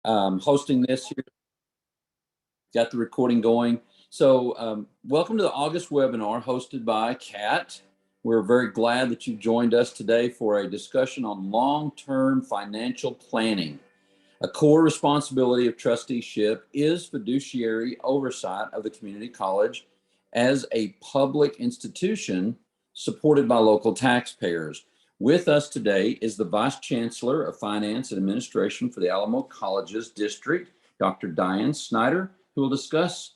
hosting this here. Got the recording going. So welcome to the August webinar hosted by CCATT. We're very glad that you've joined us today for a discussion on long-term financial planning. A core responsibility of trusteeship is fiduciary oversight of the community college as a public institution supported by local taxpayers. With us today is the Vice Chancellor of Finance and Administration for the Alamo Colleges District, Dr. Diane Snyder, who will discuss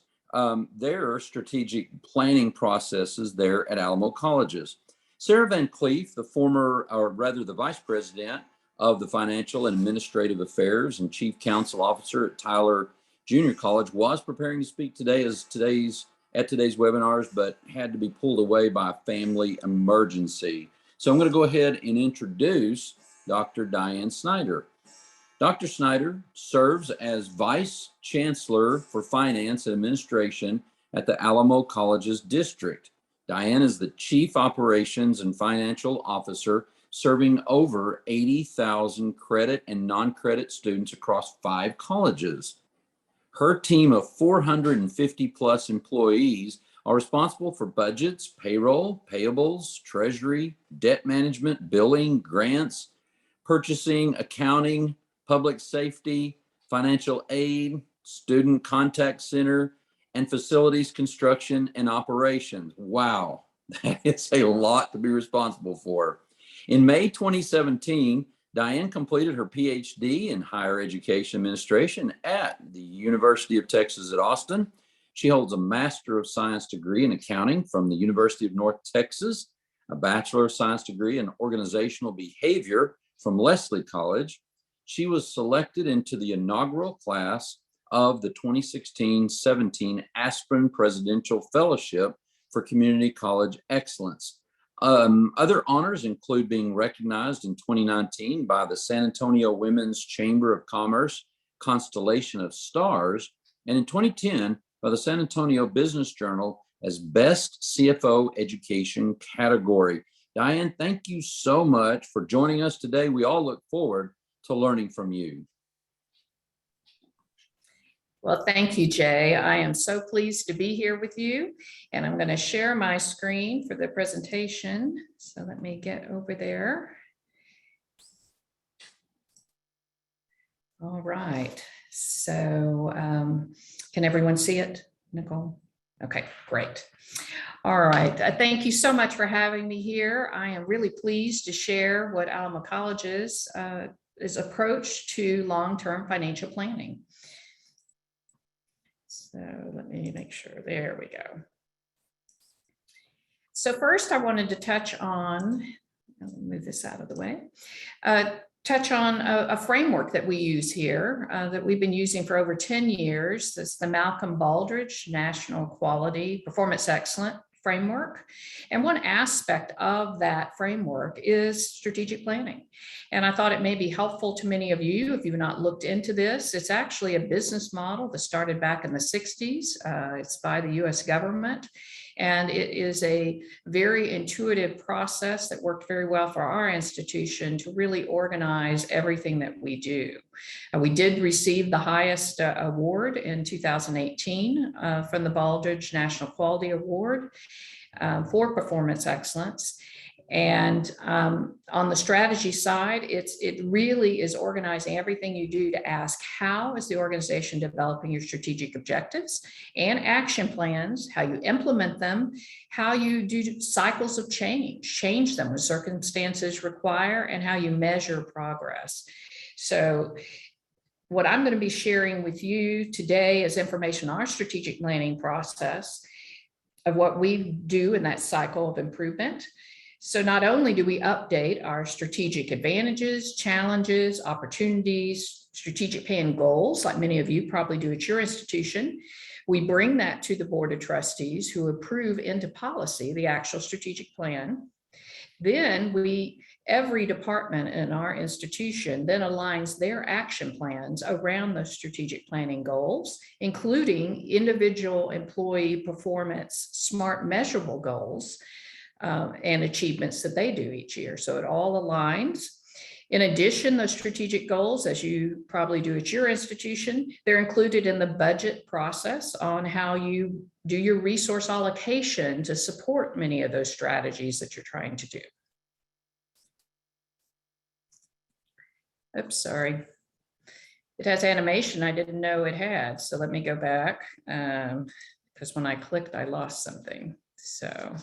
their strategic planning processes there at Alamo Colleges. Sarah Van Cleef, the Vice President of the Financial and Administrative Affairs and Chief Counsel Officer at Tyler Junior College, was preparing to speak today at today's webinars, but had to be pulled away by a family emergency. So I'm going to go ahead and introduce Dr. Diane Snyder. Dr. Snyder serves as Vice Chancellor for Finance and Administration at the Alamo Colleges District. Diane is the Chief Operations and Financial Officer, serving over 80,000 credit and non-credit students across 5 colleges. Her team of 450 plus employees are responsible for budgets, payroll, payables, treasury, debt management, billing, grants, purchasing, accounting, public safety, financial aid, student contact center, and facilities construction and operations. Wow, it's a lot to be responsible for. In May 2017, Diane completed her PhD in Higher Education Administration at the University of Texas at Austin. She holds a Master of Science degree in accounting from the University of North Texas, a Bachelor of Science degree in organizational behavior from Lesley College. She was selected into the inaugural class of the 2016-17 Aspen Presidential Fellowship for Community College Excellence. Other honors include being recognized in 2019 by the San Antonio Women's Chamber of Commerce Constellation of Stars, and in 2010 by the San Antonio Business Journal as Best CFO Education category. Diane, thank you so much for joining us today. We all look forward to learning from you. Well, thank you, Jay. I am so pleased to be here with you, and I'm going to share my screen for the presentation. So let me get over there. All right. So can everyone see it, Nicole? Okay, great. All right. Thank you so much for having me here. I am really pleased to share what Alamo College's approach to long-term financial planning. So let me make sure, there we go. So first I wanted to touch on, I'll move this out of the way, touch on a framework that we use here that we've been using for over 10 years. That's the Malcolm Baldrige National Quality Performance Excellence Framework. And one aspect of that framework is strategic planning. And I thought it may be helpful to many of you if you've not looked into this. It's actually a business model that started back in the 60s. It's by the US government. And it is a very intuitive process that worked very well for our institution to really organize everything that we do. We did receive the highest award in 2018 from the Baldrige National Quality Award for performance excellence. And on the strategy side, it really is organizing everything you do to ask, how is the organization developing your strategic objectives and action plans, how you implement them, how you do cycles of change them when circumstances require, and how you measure progress. So what I'm going to be sharing with you today is information on our strategic planning process of what we do in that cycle of improvement. So not only do we update our strategic advantages, challenges, opportunities, strategic plan goals, like many of you probably do at your institution, we bring that to the Board of Trustees who approve into policy the actual strategic plan. Then every department in our institution then aligns their action plans around those strategic planning goals, including individual employee performance, SMART measurable goals, and achievements that they do each year. So it all aligns. In addition, those strategic goals, as you probably do at your institution, they're included in the budget process on how you do your resource allocation to support many of those strategies that you're trying to do. Oops, sorry. It has animation I didn't know it had. So let me go back because when I clicked, I lost something. So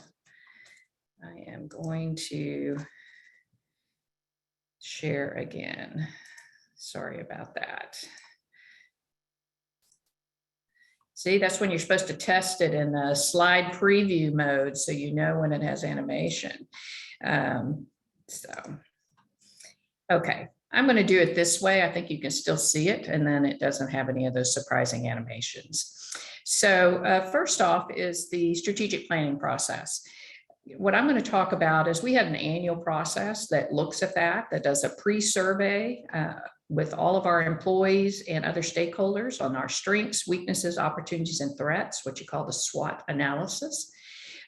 I am going to share again. Sorry about that. See, that's when you're supposed to test it in the slide preview mode so you know when it has animation. Okay, I'm going to do it this way. I think you can still see it, and then it doesn't have any of those surprising animations. So first off is the strategic planning process. What I'm going to talk about is we have an annual process that looks at that does a pre-survey with all of our employees and other stakeholders on our strengths, weaknesses, opportunities, and threats, what you call the SWOT analysis.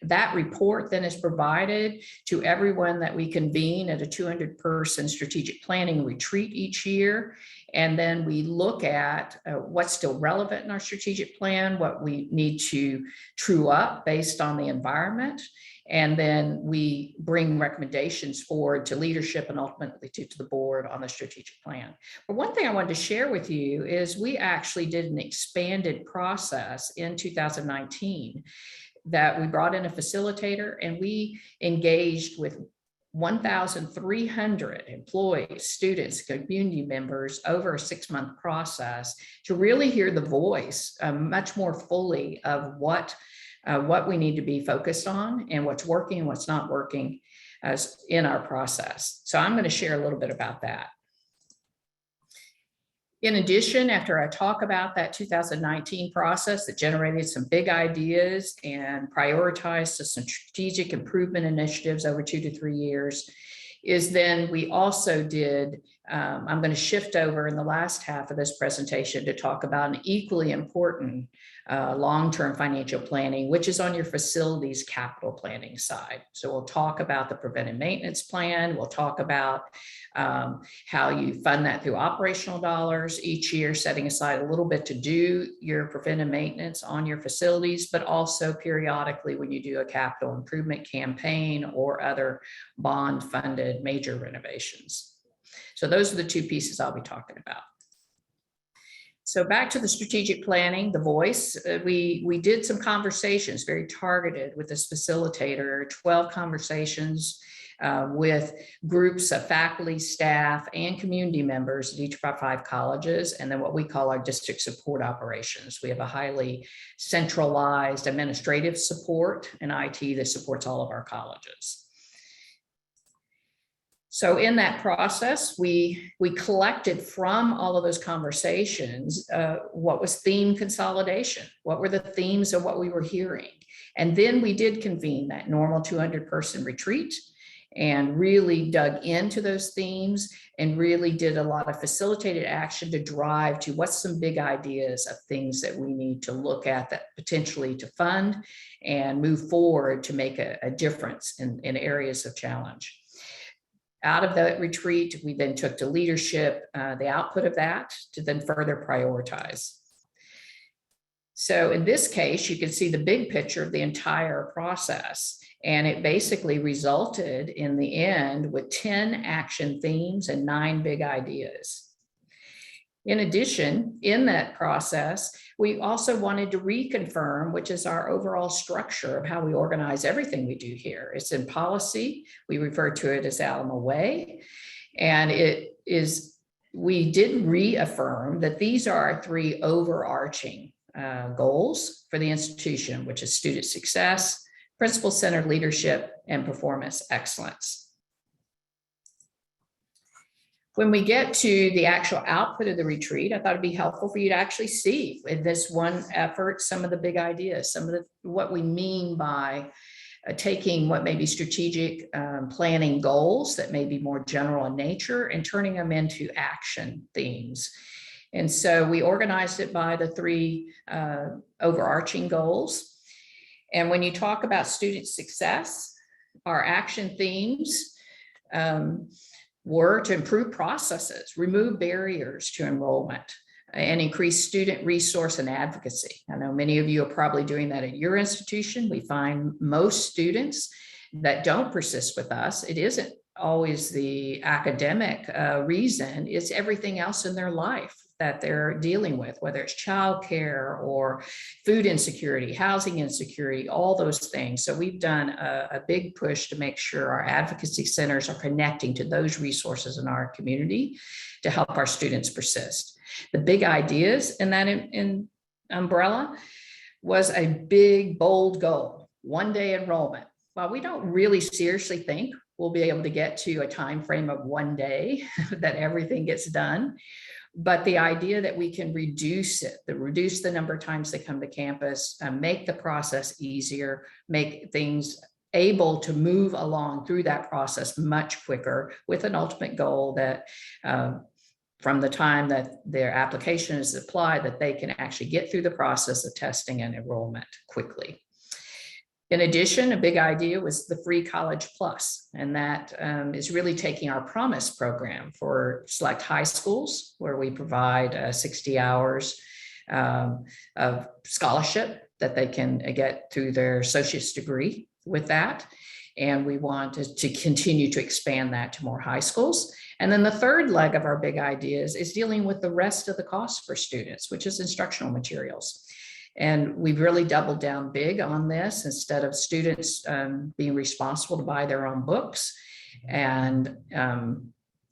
That report then is provided to everyone that we convene at a 200-person strategic planning retreat each year. And then we look at what's still relevant in our strategic plan, what we need to true up based on the environment. And then we bring recommendations forward to leadership and ultimately to the board on the strategic plan. But one thing I wanted to share with you is we actually did an expanded process in 2019 that we brought in a facilitator, and we engaged with 1,300 employees, students, community members over a 6-month process to really hear the voice much more fully of what we need to be focused on and what's working and what's not working in our process. So I'm going to share a little bit about that. In addition, after I talk about that 2019 process that generated some big ideas and prioritized some strategic improvement initiatives over 2 to 3 years, is then we also did, I'm going to shift over in the last half of this presentation to talk about an equally important long-term financial planning, which is on your facilities capital planning side. So we'll talk about the preventive maintenance plan. We'll talk about how you fund that through operational dollars each year, setting aside a little bit to do your preventive maintenance on your facilities, but also periodically when you do a capital improvement campaign or other bond-funded major renovations. So those are the 2 pieces I'll be talking about. So back to the strategic planning, the voice, we did some conversations very targeted with this facilitator, 12 conversations with groups of faculty, staff, and community members at each of our 5 colleges, and then what we call our district support operations. We have a highly centralized administrative support and IT that supports all of our colleges. So in that process, we collected from all of those conversations, what was theme consolidation? What were the themes of what we were hearing? And then we did convene that normal 200-person retreat and really dug into those themes and really did a lot of facilitated action to drive to what's some big ideas of things that we need to look at that potentially to fund and move forward to make a difference in areas of challenge. Out of that retreat, we then took to leadership the output of that to then further prioritize. So in this case, you can see the big picture of the entire process, and it basically resulted in the end with 10 action themes and 9 big ideas. In addition, in that process, we also wanted to reconfirm, which is our overall structure of how we organize everything we do here. It's in policy. We refer to it as Alamo Way. And we did reaffirm that these are our 3 overarching goals for the institution, which is student success, principal-centered leadership, and performance excellence. When we get to the actual output of the retreat, I thought it'd be helpful for you to actually see in this one effort some of the big ideas, some of what we mean by taking what may be strategic planning goals that may be more general in nature and turning them into action themes. And so we organized it by the 3 overarching goals. And when you talk about student success, our action themes, were to improve processes, remove barriers to enrollment, and increase student resource and advocacy. I know many of you are probably doing that at your institution. We find most students that don't persist with us, it isn't always the academic reason, it's everything else in their life that they're dealing with, whether it's childcare or food insecurity, housing insecurity, all those things. So we've done a big push to make sure our advocacy centers are connecting to those resources in our community to help our students persist. The big ideas in that umbrella was a big, bold goal, one-day enrollment. While we don't really seriously think we'll be able to get to a time frame of one day that everything gets done, but the idea that we can reduce the number of times they come to campus, make the process easier, make things able to move along through that process much quicker, with an ultimate goal that from the time that their application is applied, that they can actually get through the process of testing and enrollment quickly. In addition, a big idea was the Free College Plus, and that is really taking our Promise program for select high schools, where we provide 60 hours of scholarship that they can get through their associate's degree with that. And we want to continue to expand that to more high schools. And then the third leg of our big ideas is dealing with the rest of the costs for students, which is instructional materials. And we've really doubled down big on this. Instead of students being responsible to buy their own books, and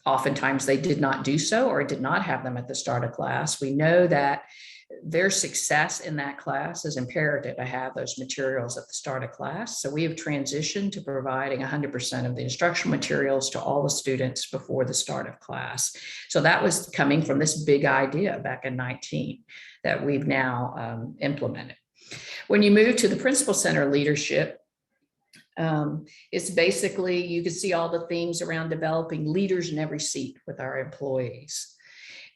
oftentimes they did not do so or did not have them at the start of class. We know that their success in that class is imperative to have those materials at the start of class. So we have transitioned to providing 100% of the instructional materials to all the students before the start of class. So that was coming from this big idea back in 19 that we've now implemented. When you move to the principal center leadership, it's basically, you can see all the themes around developing leaders in every seat with our employees.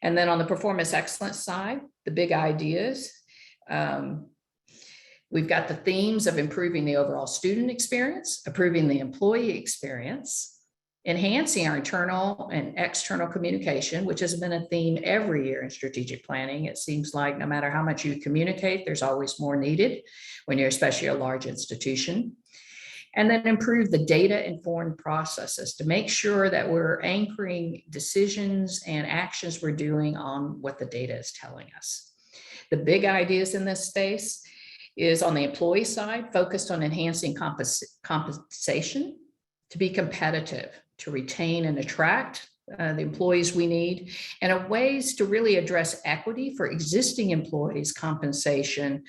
And then on the performance excellence side, the big ideas, we've got the themes of improving the overall student experience, improving the employee experience, enhancing our internal and external communication, which has been a theme every year in strategic planning. It seems like no matter how much you communicate, there's always more needed when you're especially a large institution. And then improve the data-informed processes to make sure that we're anchoring decisions and actions we're doing on what the data is telling us. The big ideas in this space is on the employee side, focused on enhancing compensation to be competitive, to retain and attract the employees we need, and ways to really address equity for existing employees' compensation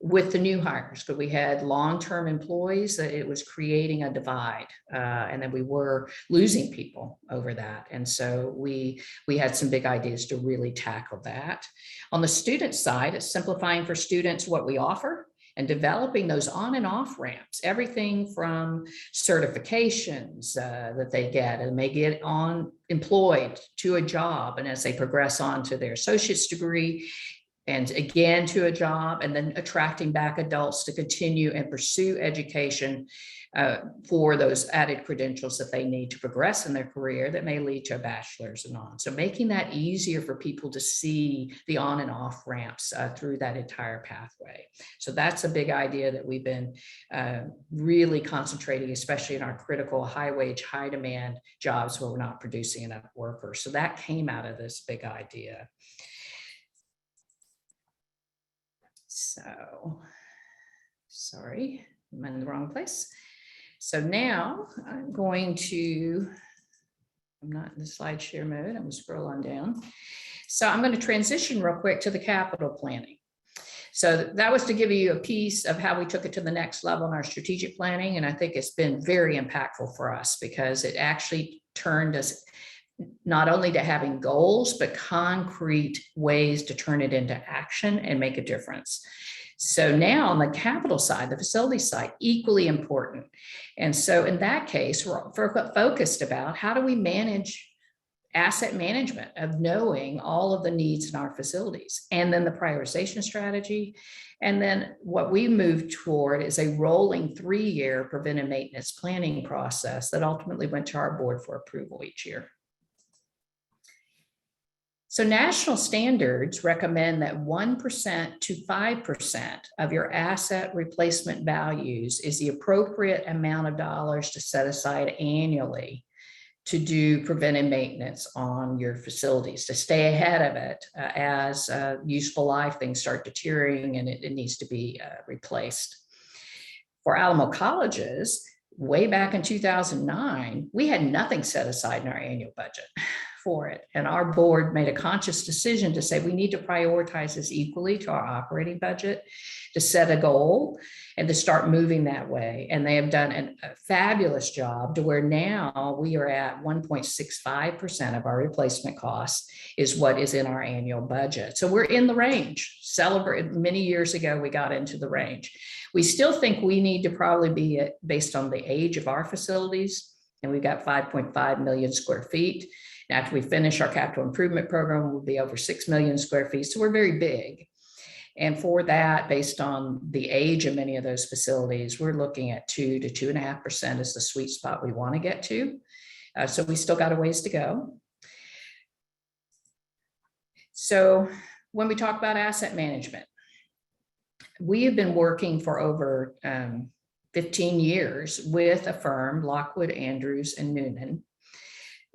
with the new hires, because we had long-term employees that it was creating a divide, and then we were losing people over that. And so we had some big ideas to really tackle that. On the student side, it's simplifying for students what we offer and developing those on and off ramps, everything from certifications that they get, and they get on employed to a job, and as they progress on to their associate's degree, and again to a job, and then attracting back adults to continue and pursue education for those added credentials that they need to progress in their career that may lead to a bachelor's and on. So making that easier for people to see the on and off ramps through that entire pathway. So that's a big idea that we've been really concentrating, especially in our critical high wage, high demand jobs where we're not producing enough workers. So that came out of this big idea. So, sorry, I'm in the wrong place. So now I'm not in the slide share mode, I'm gonna scroll on down. So I'm going to transition real quick to the capital planning. So that was to give you a piece of how we took it to the next level in our strategic planning. And I think it's been very impactful for us because it actually turned us not only to having goals, but concrete ways to turn it into action and make a difference. So now on the capital side, the facility side, equally important. And so in that case, we're focused about how do we manage asset management of knowing all of the needs in our facilities, and then the prioritization strategy. And then what we moved toward is a rolling 3-year preventive maintenance planning process that ultimately went to our board for approval each year. So national standards recommend that 1% to 5% of your asset replacement values is the appropriate amount of dollars to set aside annually to do preventive maintenance on your facilities, to stay ahead of it as useful life things start deteriorating and it needs to be replaced. For Alamo colleges, way back in 2009, we had nothing set aside in our annual budget for it. And our board made a conscious decision to say we need to prioritize this equally to our operating budget, to set a goal and to start moving that way. And they have done a fabulous job to where now we are at 1.65% of our replacement costs is what is in our annual budget. So we're in the range. Many years ago, we got into the range. We still think we need to probably be based on the age of our facilities. And we've got 5.5 million square feet. After we finish our capital improvement program, we'll be over 6 million square feet. So we're very big. And for that, based on the age of many of those facilities, we're looking at 2 to 2.5% is the sweet spot we want to get to. So we still got a ways to go. So when we talk about asset management, we have been working for over 15 years with a firm, Lockwood, Andrews, and Noonan,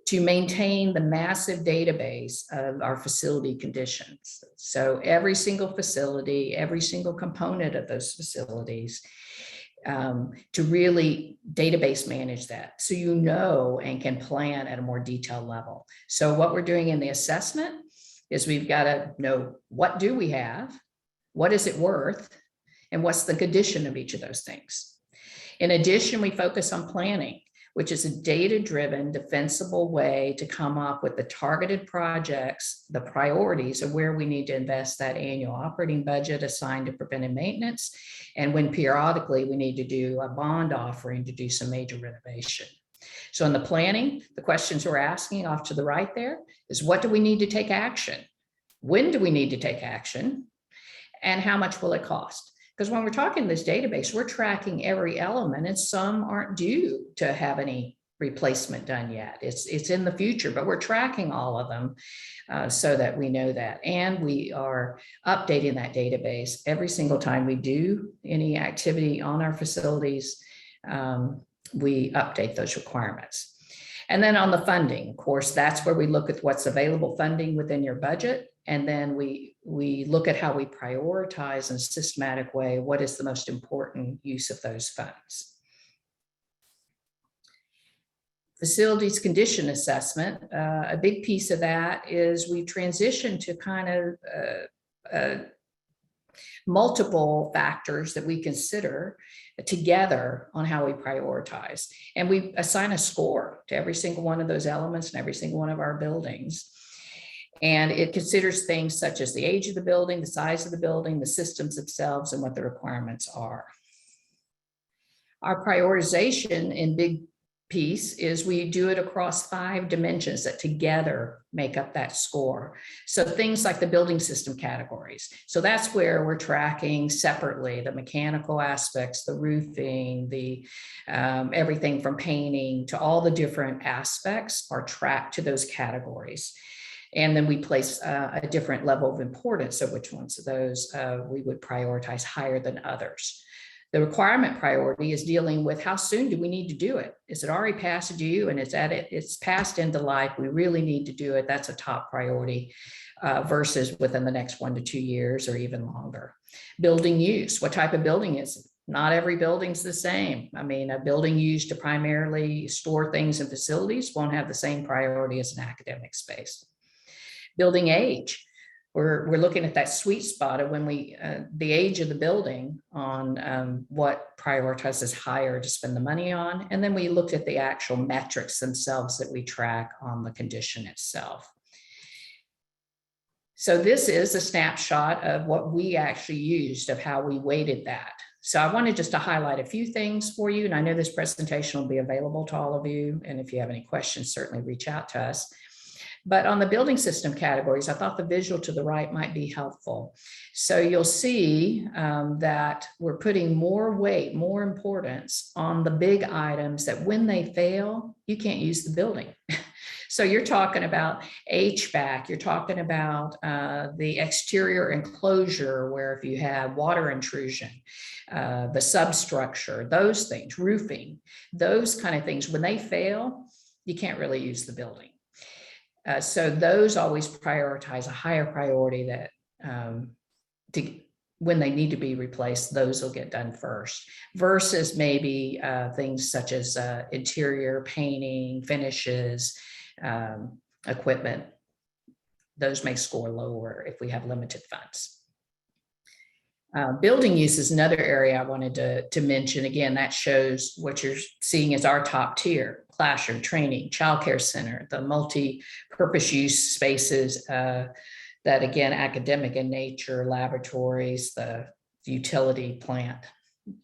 to maintain the massive database of our facility conditions. So every single facility, every single component of those facilities, to really database manage that. So you know and can plan at a more detailed level. So what we're doing in the assessment is we've got to know what do we have, what is it worth, and what's the condition of each of those things. In addition, we focus on planning, which is a data-driven, defensible way to come up with the targeted projects, the priorities of where we need to invest that annual operating budget assigned to preventive maintenance, and when periodically we need to do a bond offering to do some major renovation. So in the planning, the questions we're asking off to the right there is what do we need to take action? When do we need to take action? And how much will it cost? Because when we're talking this database, we're tracking every element and some aren't due to have any replacement done yet. It's in the future, but we're tracking all of them so that we know that. And we are updating that database every single time we do any activity on our facilities. We update those requirements. And then on the funding, of course, that's where we look at what's available funding within your budget. And then we look at how we prioritize in a systematic way, what is the most important use of those funds. Facilities condition assessment, a big piece of that is we transition to kind of multiple factors that we consider together on how we prioritize. And we assign a score to every single one of those elements and every single one of our buildings. And it considers things such as the age of the building, the size of the building, the systems themselves, and what the requirements are. Our prioritization in big piece is we do it across 5 dimensions that together make up that score. So things like the building system categories. So that's where we're tracking separately the mechanical aspects, the roofing, the everything from painting to all the different aspects are tracked to those categories. And then we place a different level of importance of which ones of those we would prioritize higher than others. The requirement priority is dealing with how soon do we need to do it? Is it already past due and it's passed into life? We really need to do it. That's a top priority versus within the next 1 to 2 years or even longer. Building use, what type of building is it? Not every building's the same. I mean, a building used to primarily store things and facilities won't have the same priority as an academic space. Building age, we're looking at that sweet spot of when the age of the building on what prioritizes higher to spend the money on. And then we looked at the actual metrics themselves that we track on the condition itself. So this is a snapshot of what we actually used of how we weighted that. So I wanted just to highlight a few things for you. And I know this presentation will be available to all of you. And if you have any questions, certainly reach out to us. But on the building system categories, I thought the visual to the right might be helpful. So you'll see that we're putting more weight, more importance on the big items that when they fail, you can't use the building. So you're talking about HVAC, you're talking about the exterior enclosure where if you have water intrusion, the substructure, those things, roofing, those kind of things, when they fail, you can't really use the building. So those always prioritize a higher priority that when they need to be replaced, those will get done first versus maybe things such as interior painting, finishes, equipment. Those may score lower if we have limited funds. Building use is another area I wanted to mention. Again, that shows what you're seeing as our top tier: classroom, training, childcare center, the multi-purpose use spaces that, again, academic in nature, laboratories, the utility plant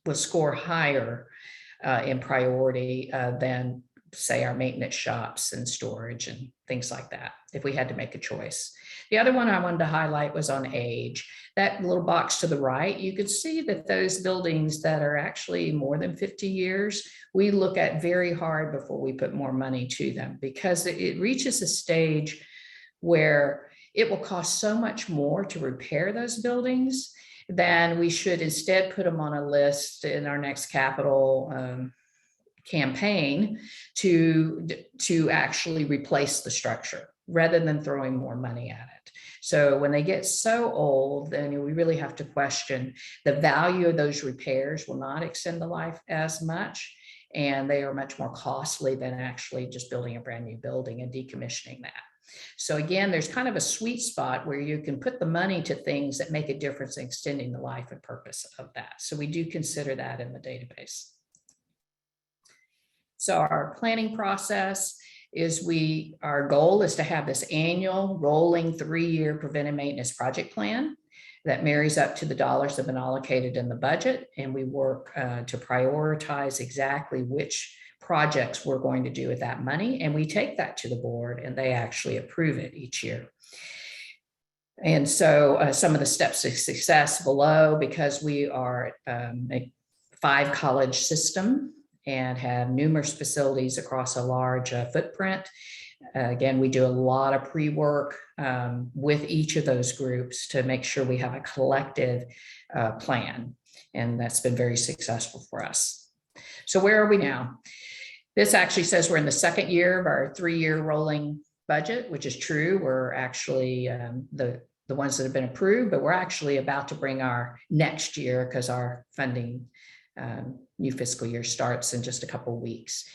will score higher in priority than, say, our maintenance shops and storage and things like that, if we had to make a choice. The other one I wanted to highlight was on age. That little box to the right, you could see that those buildings that are actually more than 50 years, we look at very hard before we put more money to them, because it reaches a stage where it will cost so much more to repair those buildings than we should instead put them on a list in our next capital campaign to actually replace the structure rather than throwing more money at it. So when they get so old, then we really have to question the value of those repairs will not extend the life as much, and they are much more costly than actually just building a brand new building and decommissioning that. So again, there's kind of a sweet spot where you can put the money to things that make a difference in extending the life and purpose of that. So we do consider that in the database. So our planning process is our goal is to have this annual rolling 3-year preventive maintenance project plan that marries up to the dollars that have been allocated in the budget. And we work to prioritize exactly which projects we're going to do with that money. And we take that to the board and they actually approve it each year. And so some of the steps of success below, because we are a 5-college system and have numerous facilities across a large footprint. Again, we do a lot of pre-work with each of those groups to make sure we have a collective plan. And that's been very successful for us. So where are we now? This actually says we're in the second year of our 3-year rolling budget, which is true. We're actually the ones that have been approved, but we're actually about to bring our next year because our funding new fiscal year starts in just a couple of weeks.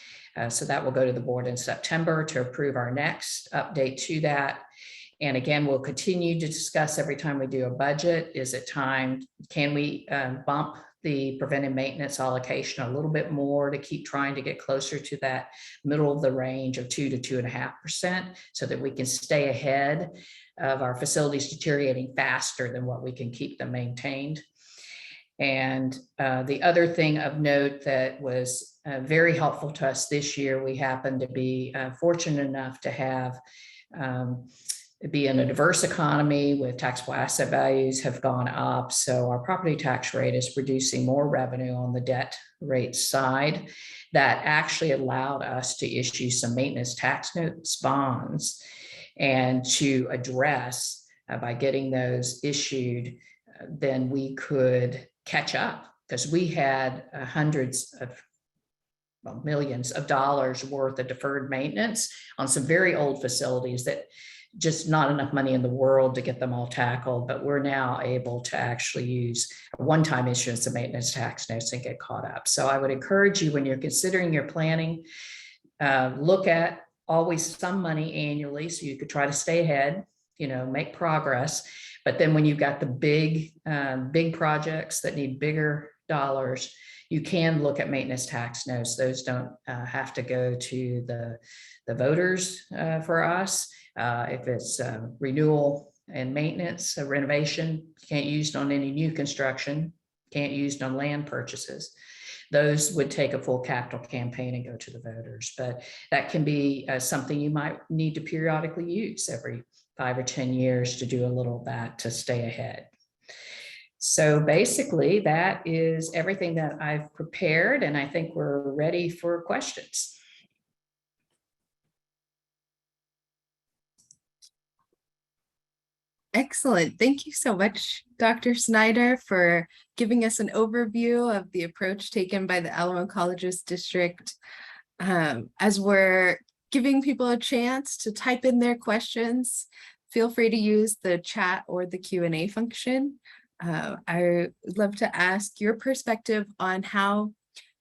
So that will go to the board in September to approve our next update to that. And again, we'll continue to discuss every time we do a budget. Is it time? Can we bump the preventive maintenance allocation a little bit more to keep trying to get closer to that middle of the range of 2 to 2.5% so that we can stay ahead of our facilities deteriorating faster than what we can keep them maintained? And the other thing of note that was very helpful to us this year, we happened to be fortunate enough to have be in a diverse economy with taxable asset values have gone up. So our property tax rate is producing more revenue on the debt rate side. That actually allowed us to issue some maintenance tax notes bonds and to address by getting those issued, then we could catch up because we had hundreds of millions of dollars worth of deferred maintenance on some very old facilities that just not enough money in the world to get them all tackled, but we're now able to actually use a one-time issuance of maintenance tax notes and get caught up. So I would encourage you, when you're considering your planning, look at always some money annually so you could try to stay ahead, make progress. But then when you've got the big projects that need bigger dollars, you can look at maintenance tax notes. Those don't have to go to the voters for us. If it's renewal and maintenance, renovation, can't use it on any new construction, can't use it on land purchases. Those would take a full capital campaign and go to the voters. But that can be something you might need to periodically use every 5 or 10 years to do a little of that to stay ahead. So basically, that is everything that I've prepared, and I think we're ready for questions. Excellent. Thank you so much, Dr. Snyder, for giving us an overview of the approach taken by the Alamo Colleges District. As we're giving people a chance to type in their questions, feel free to use the chat or the Q&A function. I would love to ask your perspective on how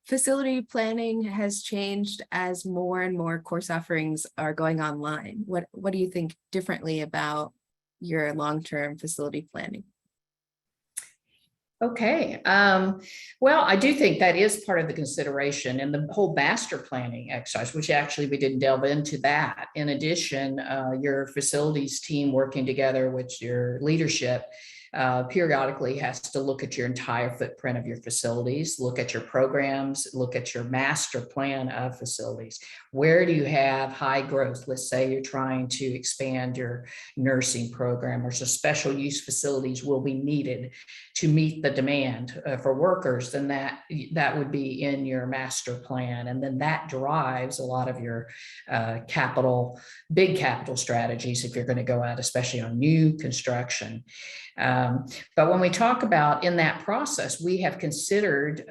facility planning has changed as more and more course offerings are going online. What do you think differently about your long-term facility planning? Okay. Well, I do think that is part of the consideration and the whole master planning exercise, which actually we didn't delve into that. In addition, your facilities team working together with your leadership periodically has to look at your entire footprint of your facilities, look at your programs, look at your master plan of facilities. Where do you have high growth? Let's say you're trying to expand your nursing program, or so special use facilities will be needed to meet the demand for workers, then that would be in your master plan. And then that drives a lot of your big capital strategies if you're going to go out, especially on new construction. But when we talk about in that process, we have considered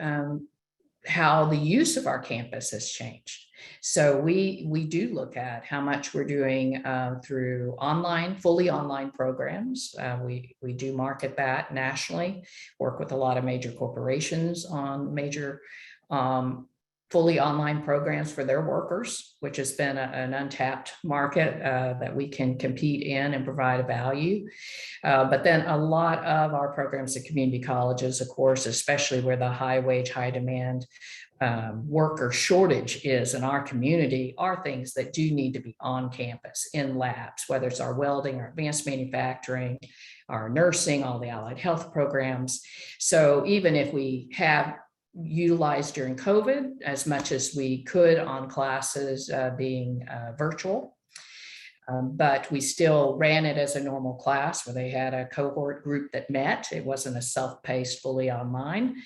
how the use of our campus has changed. So we do look at how much we're doing through fully online programs. We do market that nationally, work with a lot of major corporations on major fully online programs for their workers, which has been an untapped market that we can compete in and provide a value. But then a lot of our programs at community colleges, of course, especially where the high wage, high demand worker shortage is in our community, are things that do need to be on campus in labs, whether it's our welding, our advanced manufacturing, our nursing, all the allied health programs. So even if we have utilized during COVID as much as we could on classes being virtual, but we still ran it as a normal class where they had a cohort group that met. It wasn't a self-paced, fully online.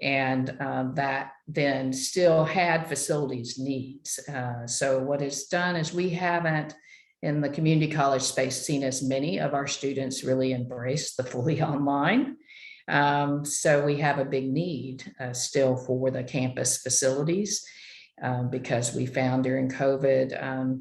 And that then still had facilities needs. So what it's done is we haven't, in the community college space, seen as many of our students really embrace the fully online. So we have a big need still for the campus facilities because we found during COVID,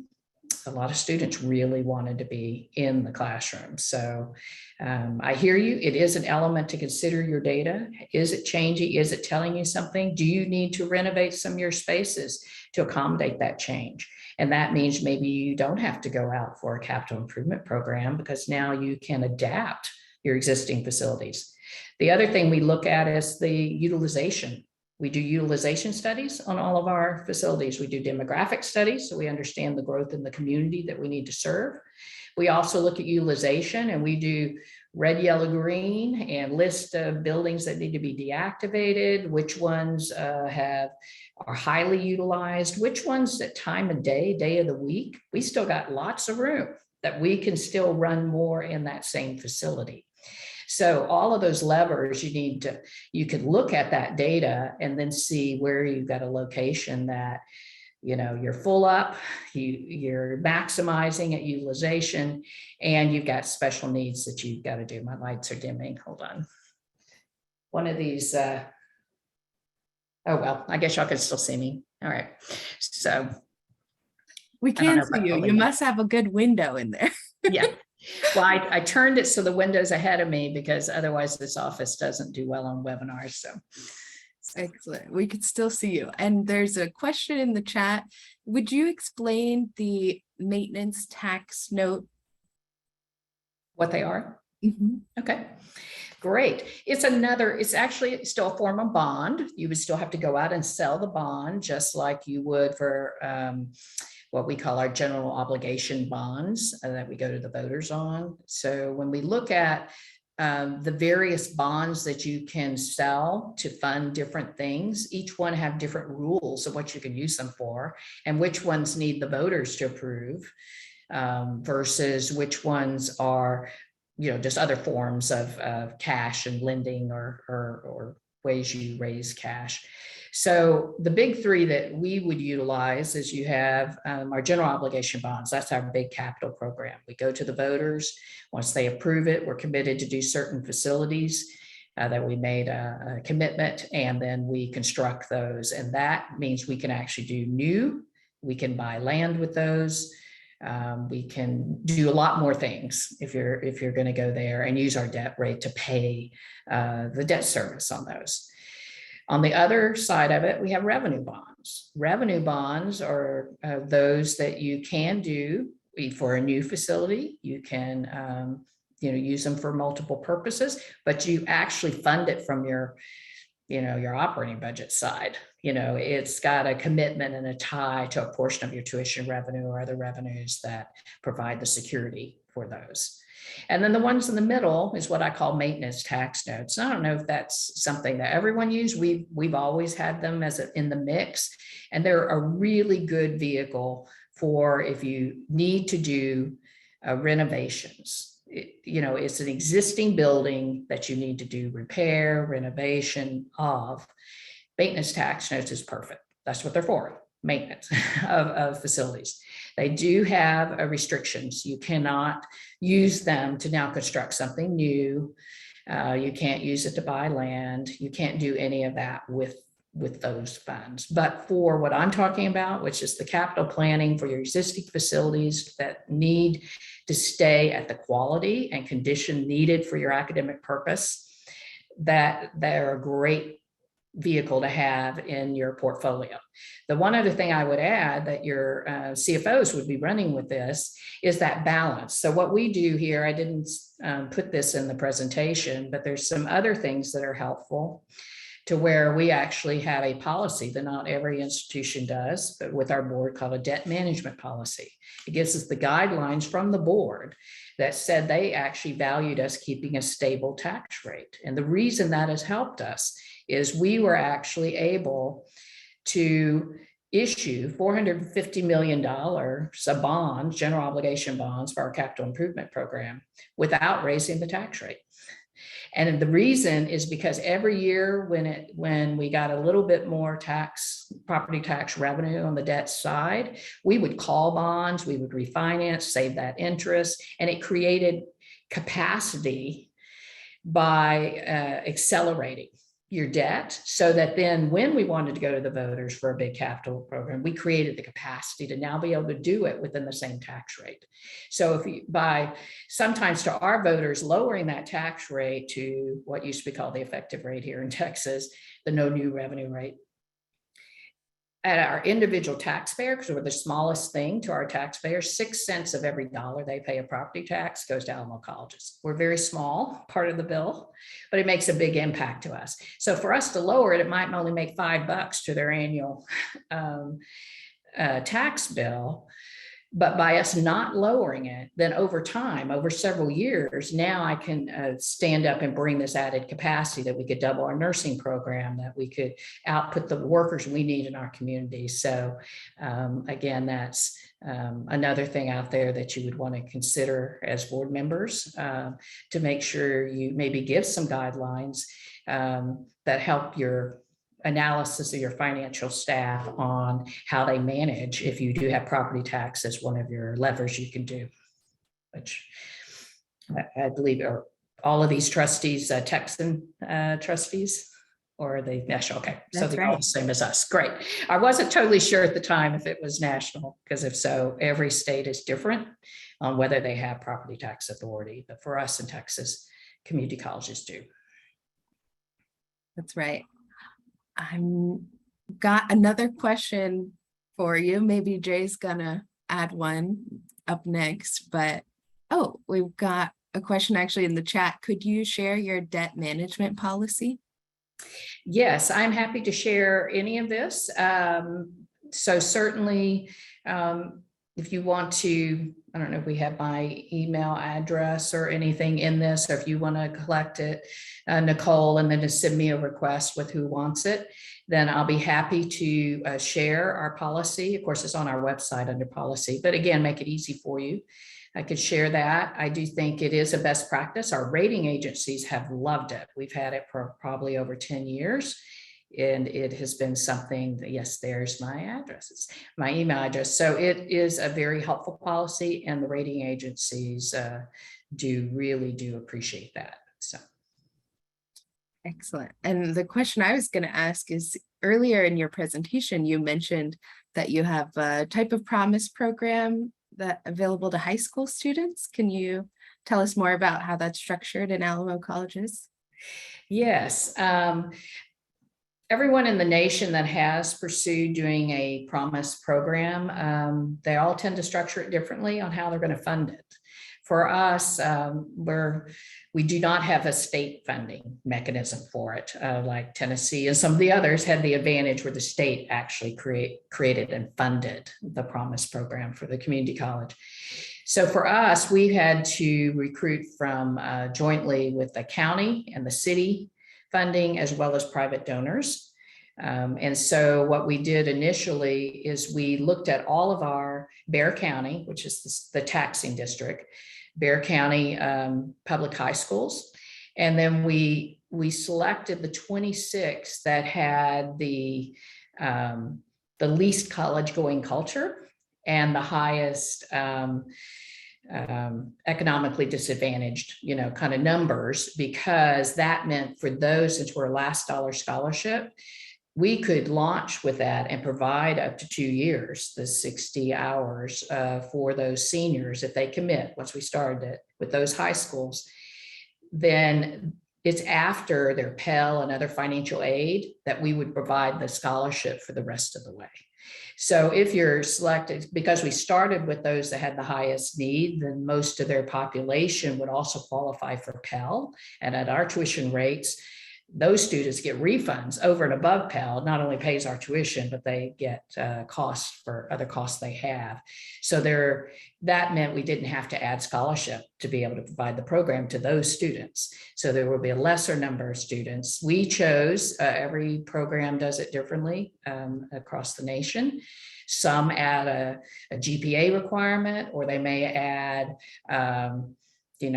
a lot of students really wanted to be in the classroom. So I hear you. It is an element to consider your data. Is it changing? Is it telling you something? Do you need to renovate some of your spaces to accommodate that change? And that means maybe you don't have to go out for a capital improvement program because now you can adapt your existing facilities. The other thing we look at is the utilization. We do utilization studies on all of our facilities. We do demographic studies, so we understand the growth in the community that we need to serve. We also look at utilization, and we do red, yellow, green, and list of buildings that need to be deactivated, which ones are highly utilized, which ones at time of day of the week. We still got lots of room that we can still run more in that same facility. So all of those levers you could look at that data and then see where you've got a location that, you're full up, you're maximizing at utilization, and you've got special needs that you've got to do. My lights are dimming. Hold on. One of these, oh, well, I guess y'all can still see me. All right. So we can see you. You must have a good window in there. Yeah. Well, I turned it so the window's ahead of me because otherwise this office doesn't do well on webinars. So excellent. We could still see you. And there's a question in the chat. Would you explain the maintenance tax note? What they are? Mm-hmm. Okay, great. It's actually still a form of bond. You would still have to go out and sell the bond just like you would for what we call our general obligation bonds that we go to the voters on. So when we look at the various bonds that you can sell to fund different things, each one have different rules of what you can use them for and which ones need the voters to approve versus which ones are, just other forms of cash and lending or ways you raise cash. So the big three that we would utilize is you have our general obligation bonds. That's our big capital program. We go to the voters. Once they approve it, we're committed to do certain facilities that we made a commitment, and then we construct those. And that means we can actually do new, we can buy land with those. We can do a lot more things if you're going to go there and use our debt rate to pay the debt service on those. On the other side of it, we have revenue bonds. Revenue bonds are those that you can do for a new facility. You can use them for multiple purposes, but you actually fund it from your operating budget side. It's got a commitment and a tie to a portion of your tuition revenue or other revenues that provide the security for those. And then the ones in the middle is what I call maintenance tax notes. I don't know if that's something that everyone uses. We've always had them in the mix, and they're a really good vehicle for if you need to do renovations. It's an existing building that you need to do repair, renovation of. Maintenance tax notes is perfect. That's what they're for, maintenance of facilities. They do have restrictions. You cannot use them to now construct something new. You can't use it to buy land. You can't do any of that with those funds. But for what I'm talking about, which is the capital planning for your existing facilities that need to stay at the quality and condition needed for your academic purpose, that they're a great vehicle to have in your portfolio. The one other thing I would add that your CFOs would be running with this is that balance. So what we do here, I didn't put this in the presentation, but there's some other things that are helpful to where we actually have a policy that not every institution does, but with our board called a debt management policy. It gives us the guidelines from the board that said they actually valued us keeping a stable tax rate. And the reason that has helped us is we were actually able to issue $450 million of bonds, general obligation bonds for our capital improvement program without raising the tax rate. And the reason is because every year when we got a little bit more property tax revenue on the debt side, we would call bonds, we would refinance, save that interest, and it created capacity by accelerating your debt, so that then when we wanted to go to the voters for a big capital program, we created the capacity to now be able to do it within the same tax rate. So if you, by sometimes to our voters, lowering that tax rate to what used to be called the effective rate here in Texas, the no new revenue rate, at our individual taxpayer, because we're the smallest thing to our taxpayers, 6 cents of every dollar they pay a property tax goes to Alamo colleges. We're very small part of the bill, but it makes a big impact to us. So for us to lower it, it might only make $5 to their annual tax bill. But by us not lowering it, then over time, over several years, now I can stand up and bring this added capacity that we could double our nursing program, that we could output the workers we need in our community. So again, that's another thing out there that you would want to consider as board members to make sure you maybe give some guidelines that help your analysis of your financial staff on how they manage if you do have property tax as one of your levers you can do, which I believe are all of these trustees Texan trustees, or are they national? Okay, so they're all the same as us. Great. I wasn't totally sure at the time if it was national, because if so, every state is different on whether they have property tax authority. But for us in Texas, community colleges do. That's right. Got another question for you. Maybe Jay's gonna add one up next, but we've got a question actually in the chat. Could you share your debt management policy? Yes, I'm happy to share any of this. So certainly, if you want to, I don't know if we have my email address or anything in this, or if you want to collect it, Nicole, and then just send me a request with who wants it, then I'll be happy to share our policy. Of course, it's on our website under policy, but again, make it easy for you. I could share that. I do think it is a best practice. Our rating agencies have loved it. We've had it for probably over 10 years. And it has been something that, yes, there's my addresses, my email address. So it is a very helpful policy, and the rating agencies really do appreciate that. So. Excellent. And the question I was going to ask is, earlier in your presentation, you mentioned that you have a type of promise program that available to high school students. Can you tell us more about how that's structured in Alamo colleges? Yes. Everyone in the nation that has pursued doing a promise program, they all tend to structure it differently on how they're going to fund it. For us, we do not have a state funding mechanism for it, like Tennessee and some of the others had the advantage where the state actually created and funded the promise program for the community college. So for us, we had to recruit from jointly with the county and the city funding, as well as private donors. And so what we did initially is we looked at all of our Bexar County, which is the taxing district, Bexar County public high schools. And then we selected the 26 that had the least college going culture and the highest economically disadvantaged, kind of numbers, because that meant for those, since we're a last dollar scholarship, we could launch with that and provide up to 2 years, the 60 hours for those seniors if they commit. Once we started it with those high schools, then it's after their Pell and other financial aid that we would provide the scholarship for the rest of the way. So if you're selected, because we started with those that had the highest need, then most of their population would also qualify for Pell. And at our tuition rates, those students get refunds over and above Pell. Not only pays our tuition, but they get costs for other costs they have. So that meant we didn't have to add scholarship to be able to provide the program to those students. So there will be a lesser number of students. We chose, every program does it differently across the nation. Some add a GPA requirement, or they may add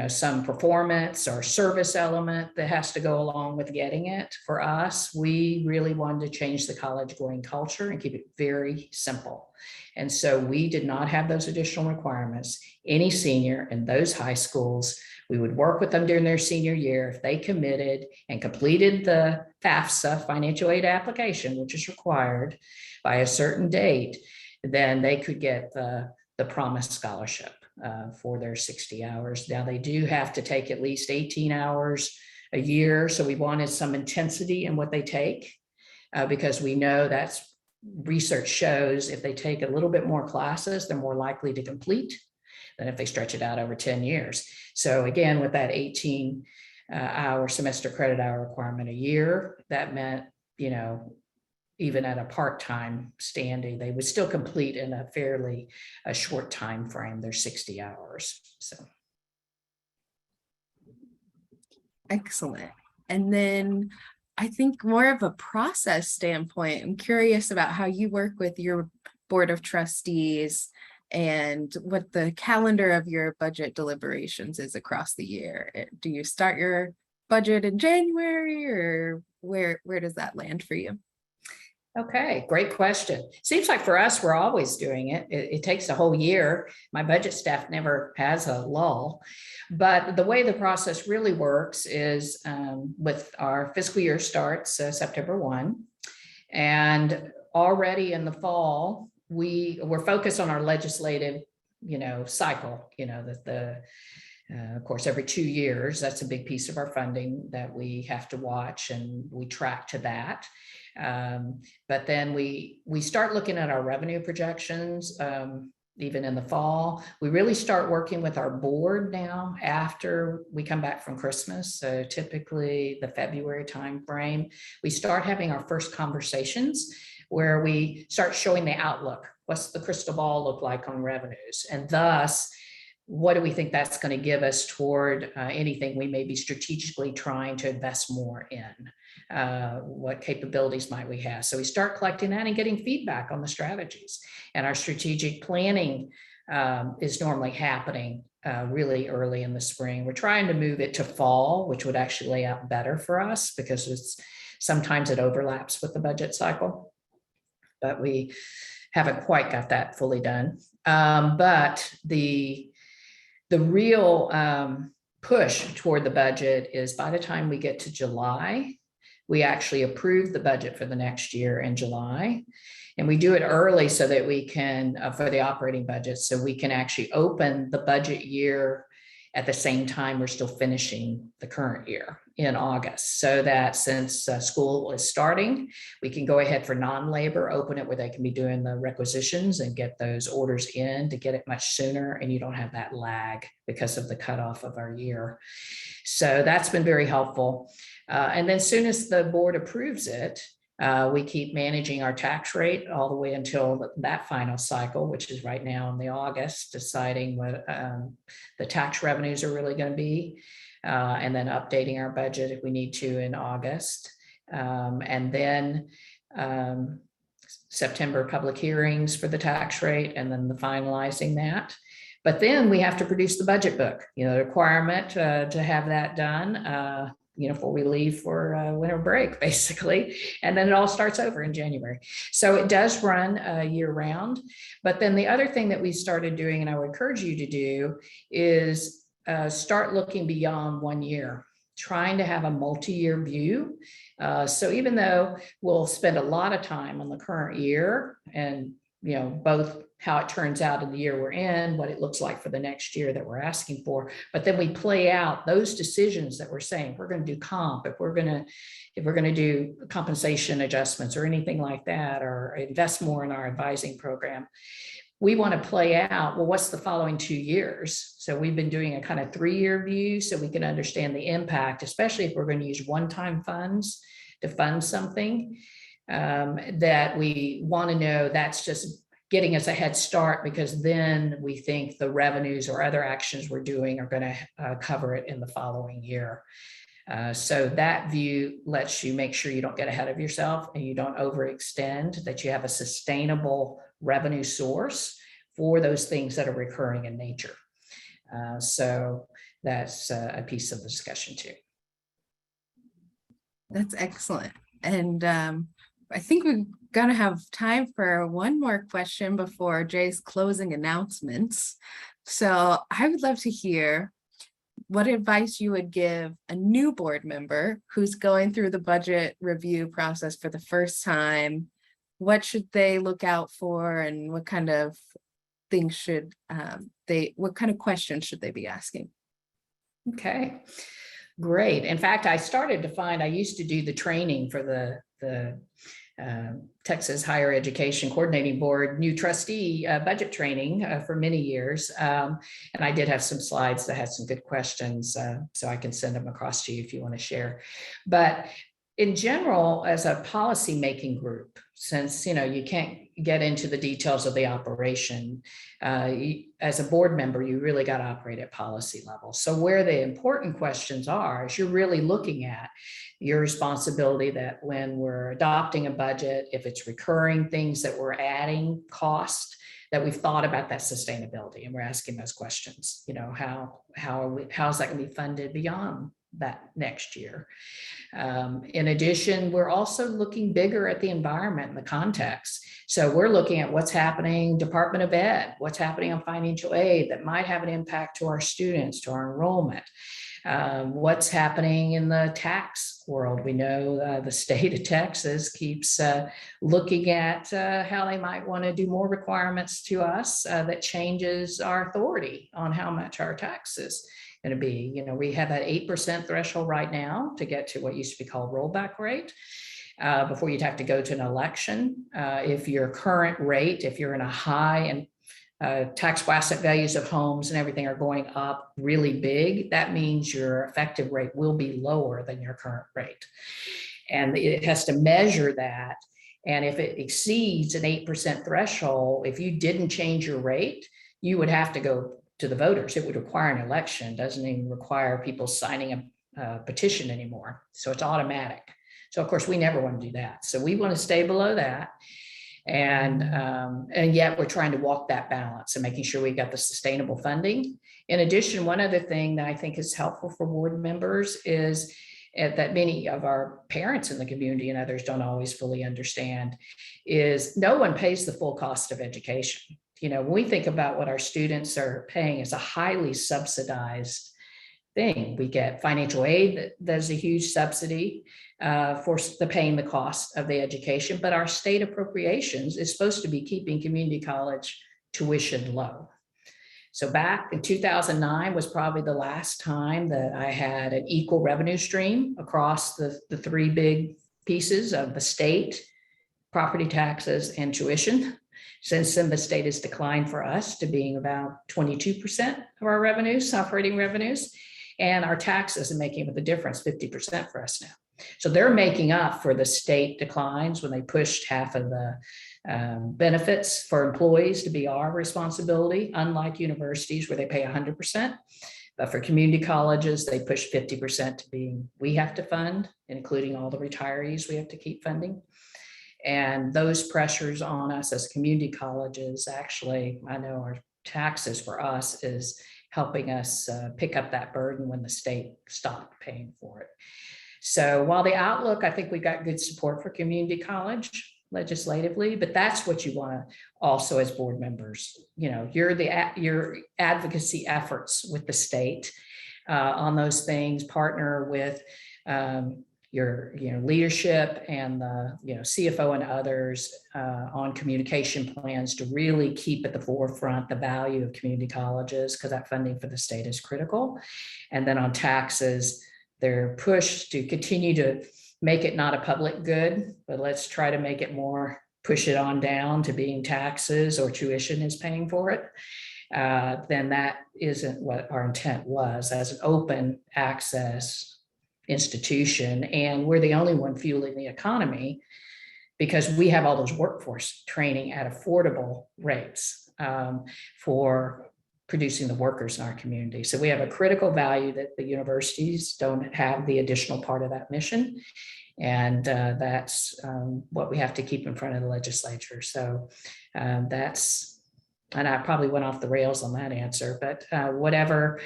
some performance or service element that has to go along with getting it. For us, we really wanted to change the college going culture and keep it very simple. And so we did not have those additional requirements. Any senior in those high schools, we would work with them during their senior year. If they committed and completed the FAFSA financial aid application, which is required by a certain date, then they could get the promised scholarship for their 60 hours. Now they do have to take at least 18 hours a year. So we wanted some intensity in what they take because we know that's research shows if they take a little bit more classes, they're more likely to complete than if they stretch it out over 10 years. So again, with that 18 hour semester credit hour requirement a year, that meant, even at a part-time standing, they would still complete in a fairly short time frame, their 60 hours. So. Excellent. And then I think more of a process standpoint, I'm curious about how you work with your board of trustees and what the calendar of your budget deliberations is across the year. Do you start your budget in January, or where does that land for you? Okay, great question. Seems like for us, we're always doing it. It takes a whole year. My budget staff never has a lull. But the way the process really works is with our fiscal year starts September 1. And already in the fall, we're focused on our legislative, cycle, of course, every 2 years, that's a big piece of our funding that we have to watch, and we track to that. But then we start looking at our revenue projections, even in the fall. We really start working with our board now after we come back from Christmas. So typically the February timeframe, we start having our first conversations where we start showing the outlook. What's the crystal ball look like on revenues? And thus, what do we think that's going to give us toward anything we may be strategically trying to invest more in? What capabilities might we have? So we start collecting that and getting feedback on the strategies. And our strategic planning is normally happening really early in the spring. We're trying to move it to fall, which would actually lay out better for us because it's Sometimes it overlaps with the budget cycle, but we haven't quite got that fully done. But the real push toward the budget is by the time we get to July, we actually approve the budget for the next year in July. And we do it early so that we can, for the operating budget, so we can actually open the budget year at the same time we're still finishing the current year in August, so that since school is starting, we can go ahead for non-labor, open it where they can be doing the requisitions and get those orders in to get it much sooner, and you don't have that lag because of the cutoff of our year. So that's been very helpful. And then as soon as the board approves it, we keep managing our tax rate all the way until that final cycle, which is right now in the August, deciding what the tax revenues are really going to be, and then updating our budget if we need to in August. And then September public hearings for the tax rate, and then the finalizing that. But then we have to produce the budget book, the requirement to have that done, before we leave for winter break, basically. And then it all starts over in January. So it does run year round. But then the other thing that we started doing, and I would encourage you to do, is start looking beyond 1 year, trying to have a multi-year view. So even though we'll spend a lot of time on the current year and, both how it turns out in the year we're in, what it looks like for the next year that we're asking for, but then we play out those decisions that we're saying, we're going to do comp, if we're going to do compensation adjustments or anything like that, or invest more in our advising program. We want to play out, well, what's the following 2 years? So we've been doing a kind of 3-year view so we can understand the impact, especially if we're going to use one-time funds to fund something, that we want to know that's just getting us a head start, because then we think the revenues or other actions we're doing are going to cover it in the following year. So that view lets you make sure you don't get ahead of yourself and you don't overextend, that you have a sustainable revenue source for those things that are recurring in nature. So that's a piece of the discussion too. That's excellent. And I think we're gonna have time for one more question before Jay's closing announcements. So I would love to hear what advice you would give a new board member who's going through the budget review process for the first time. What should they look out for, and what kind of things should what kind of questions should they be asking? Okay, great. In fact, I started to find, I used to do the training for the Texas Higher Education Coordinating Board new trustee budget training for many years. And I did have some slides that had some good questions, so I can send them across to you if you want to share. But in general, as a policy making group, since you can't get into the details of the operation, as a board member, you really got to operate at policy level. So where the important questions are is you're really looking at your responsibility that when we're adopting a budget, if it's recurring things that we're adding cost, that we've thought about that sustainability, and we're asking those questions. How's that going to be funded beyond that next year? In addition, we're also looking bigger at the environment and the context. So we're looking at what's happening, Department of Ed, what's happening on financial aid that might have an impact to our students, to our enrollment. What's happening in the tax world. We know the state of Texas keeps looking at how they might want to do more requirements to us that changes our authority on how much our taxes going to be. We have that 8% threshold right now to get to what used to be called rollback rate. Before you'd have to go to an election. If your current rate, if you're in a high and taxable asset values of homes and everything are going up really big, that means your effective rate will be lower than your current rate. And it has to measure that. And if it exceeds an 8% threshold, if you didn't change your rate, you would have to go to the voters. It would require an election. It doesn't even require people signing a petition anymore. So it's automatic. So of course, we never want to do that. So we want to stay below that. And yet we're trying to walk that balance and making sure we got the sustainable funding. In addition, one other thing that I think is helpful for board members is that many of our parents in the community and others don't always fully understand is no one pays the full cost of education. When we think about what our students are paying, it's a highly subsidized thing. We get financial aid that's a huge subsidy for paying the cost of the education, but our state appropriations is supposed to be keeping community college tuition low. So back in 2009 was probably the last time that I had an equal revenue stream across the three big pieces of the state, property taxes, and tuition. Since then, the state has declined for us to being about 22% of our revenues, operating revenues, and our taxes are making up the difference, 50% for us now. So they're making up for the state declines when they pushed half of the benefits for employees to be our responsibility, unlike universities where they pay 100%. But for community colleges, they push 50% to being we have to fund, including all the retirees we have to keep funding. And those pressures on us as community colleges, actually, I know our taxes for us is helping us pick up that burden when the state stopped paying for it. So while the outlook, I think we got good support for community college legislatively, but that's what you want to also as board members, your advocacy efforts with the state on those things, partner with your leadership and the CFO and others on communication plans to really keep at the forefront the value of community colleges, because that funding for the state is critical. And then on taxes, they're pushed to continue to make it not a public good, but let's try to make it more, push it on down to being taxes or tuition is paying for it. Then that isn't what our intent was as an open access institution. And we're the only one fueling the economy because we have all those workforce training at affordable rates for producing the workers in our community. So we have a critical value that the universities don't have the additional part of that mission. And that's what we have to keep in front of the legislature. So that's, and I probably went off the rails on that answer, but whatever,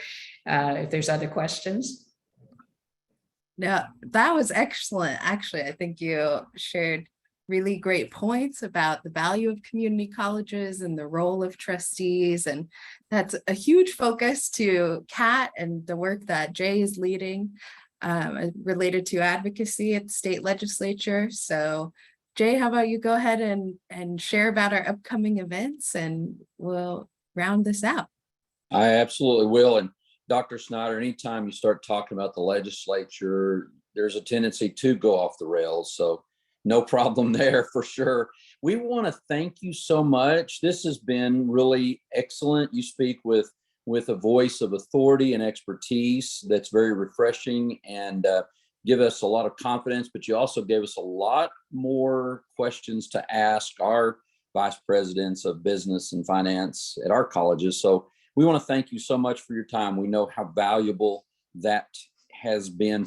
if there's other questions. No, that was excellent. Actually, I think you shared really great points about the value of community colleges and the role of trustees. And that's a huge focus to CCATT and the work that Jay is leading related to advocacy at the state legislature. So Jay, how about you go ahead and share about our upcoming events and we'll round this out. I absolutely will. And Dr. Snyder, anytime you start talking about the legislature, there's a tendency to go off the rails. So no problem there for sure. We want to thank you so much. This has been really excellent. You speak with a voice of authority and expertise that's very refreshing and give us a lot of confidence, but you also gave us a lot more questions to ask our vice presidents of business and finance at our colleges. So we want to thank you so much for your time. We know how valuable that has been,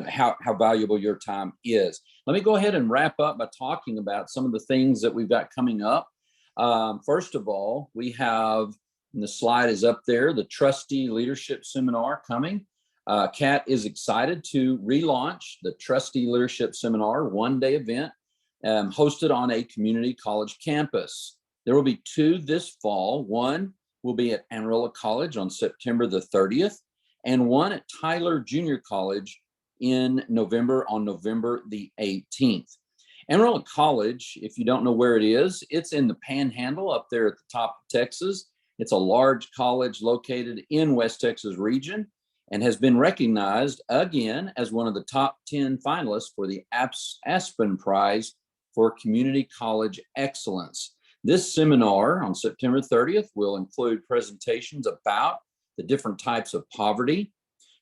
how valuable your time is. Let me go ahead and wrap up by talking about some of the things that we've got coming up. First of all, we have, and the slide is up there, the Trustee Leadership Seminar coming. CCATT is excited to relaunch the Trustee Leadership Seminar, one-day event hosted on a community college campus. There will be two this fall. One will be at Amarillo College on September the 30th, and one at Tyler Junior College in November on November the 18th. Amarillo College, if you don't know where it is, it's in the Panhandle up there at the top of Texas. It's a large college located in West Texas region and has been recognized again as one of the top 10 finalists for the Aspen Prize for Community College Excellence. This seminar on September 30th will include presentations about the different types of poverty,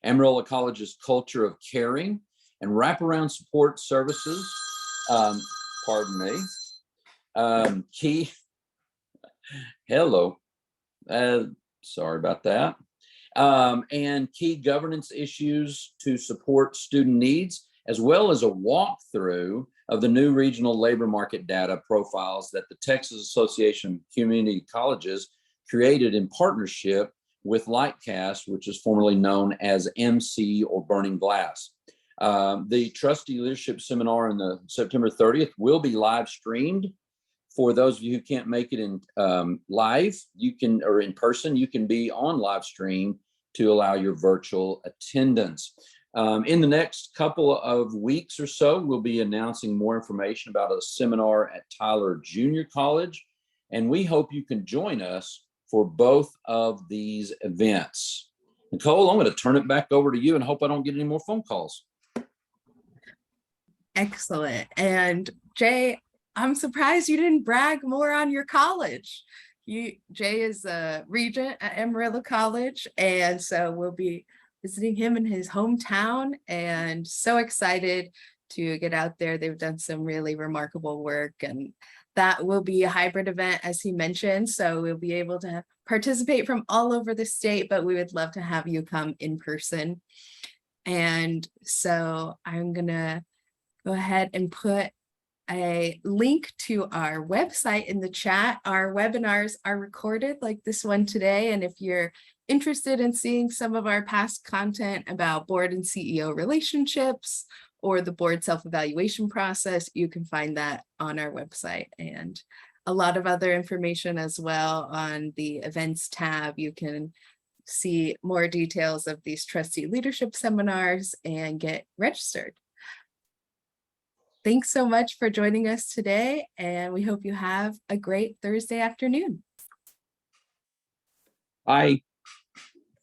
Amarillo College's culture of caring, and wraparound support services. Sorry about that. And key governance issues to support student needs, as well as a walkthrough of the new regional labor market data profiles that the Texas Association of Community Colleges created in partnership with Lightcast, which is formerly known as MC or Burning Glass. The trustee leadership seminar on the September 30th will be live streamed. For those of you who can't make it in live, you can, or in person, you can be on live stream to allow your virtual attendance. In the next couple of weeks or so, we'll be announcing more information about a seminar at Tyler Junior College, and we hope you can join us for both of these events. Nicole, I'm going to turn it back over to you and hope I don't get any more phone calls. Excellent. And Jay, I'm surprised you didn't brag more on your college. Jay is a regent at Amarillo College, and so we'll be visiting him in his hometown, and so excited to get out there. They've done some really remarkable work, and that will be a hybrid event, as he mentioned, so we'll be able to participate from all over the state, but we would love to have you come in person. And so I'm gonna go ahead and put a link to our website in the chat. Our webinars are recorded like this one today, and if you're interested in seeing some of our past content about board and CEO relationships or the board self-evaluation process, you can find that on our website, and a lot of other information as well on the events tab. You can see more details of these trustee leadership seminars and get registered. Thanks so much for joining us today, and we hope you have a great Thursday afternoon. Bye.